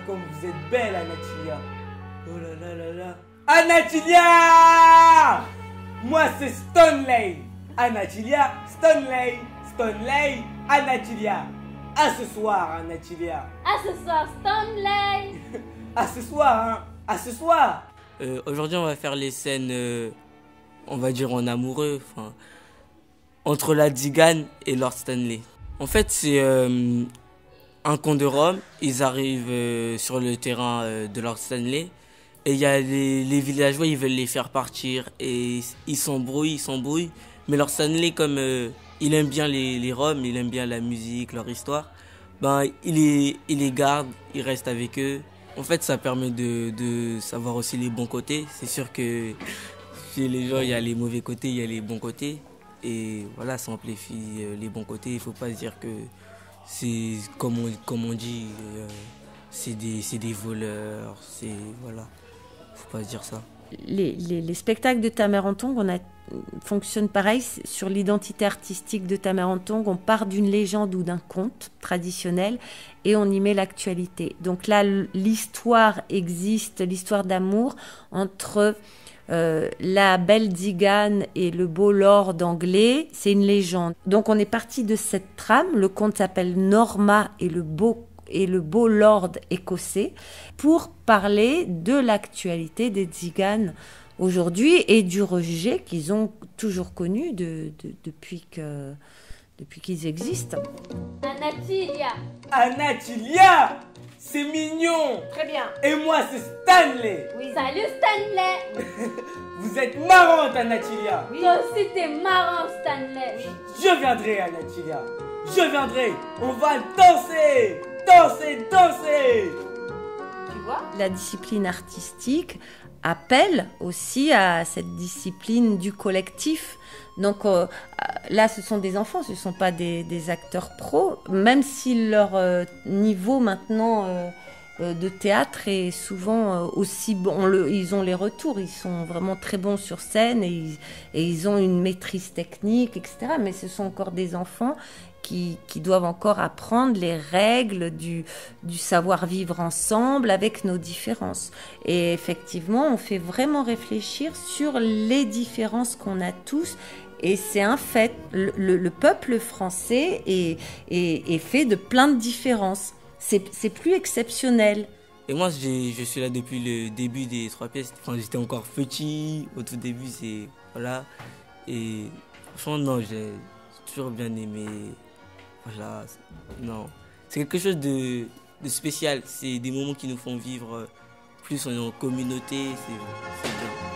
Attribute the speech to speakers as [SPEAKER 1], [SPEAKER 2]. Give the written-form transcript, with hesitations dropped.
[SPEAKER 1] comme vous êtes belle, Anatilia. Oh là là là là. Anatilia! Moi, c'est Stanley. Anatilia, Stanley. Stanley, Anatilia. À ce soir, Anatilia.
[SPEAKER 2] À ce soir, Stanley.
[SPEAKER 1] À ce soir, hein. À ce soir.
[SPEAKER 3] Aujourd'hui, on va faire les scènes, on va dire en amoureux, entre la Tzigane et Lord Stanley. En fait, c'est un conte de Rome. Ils arrivent sur le terrain de Lord Stanley. Et il y a les villageois, ils veulent les faire partir. Et ils s'embrouillent. Mais Lord Stanley, comme il aime bien les Roms, il aime bien la musique, leur histoire, ben, il les garde, il reste avec eux. En fait, ça permet de savoir aussi les bons côtés. C'est sûr que chez les gens, il y a les mauvais côtés, il y a les bons côtés. Et voilà, ça amplifie les bons côtés. Il ne faut pas se dire que c'est, comme on dit, c'est des voleurs. Voilà, faut pas se dire ça.
[SPEAKER 4] Les spectacles de Tamerlantong fonctionnent pareil sur l'identité artistique de Tamerlantong. On part d'une légende ou d'un conte traditionnel et on y met l'actualité. Donc là, l'histoire existe, l'histoire d'amour entre la belle Tzigane et le beau lord anglais. C'est une légende. Donc on est parti de cette trame. Le conte s'appelle Norma et le beau lord écossais, pour parler de l'actualité des Tziganes aujourd'hui et du rejet qu'ils ont toujours connu depuis qu'ils existent.
[SPEAKER 2] Anatilia.
[SPEAKER 1] Anatilia! C'est mignon!
[SPEAKER 2] Très bien.
[SPEAKER 1] Et moi, c'est Stanley!
[SPEAKER 2] Oui. Salut Stanley.
[SPEAKER 1] Vous êtes marrante, Anatilia!
[SPEAKER 2] Oui. Toi aussi t'es marrant, Stanley. Oui.
[SPEAKER 1] Je viendrai, Anatilia! Je viendrai! On va danser! Danser!
[SPEAKER 2] Tu vois?
[SPEAKER 4] La discipline artistique appelle aussi à cette discipline du collectif. Donc là, ce sont des enfants, ce ne sont pas des acteurs pros, même si leur niveau maintenant de théâtre est souvent aussi bon. Ils ont les retours, ils sont vraiment très bons sur scène et ils ont une maîtrise technique, etc. Mais ce sont encore des enfants qui doivent encore apprendre les règles du savoir-vivre ensemble avec nos différences. Et effectivement, on fait vraiment réfléchir sur les différences qu'on a tous. Et c'est un fait, le peuple français est fait de plein de différences. C'est plus exceptionnel.
[SPEAKER 3] Et moi, je suis là depuis le début des 3 pièces. Enfin, j'étais encore petit, au tout début, voilà. Et franchement, non, j'ai toujours bien aimé. Voilà, non. C'est quelque chose de spécial. C'est des moments qui nous font vivre plus en communauté. C'est bien.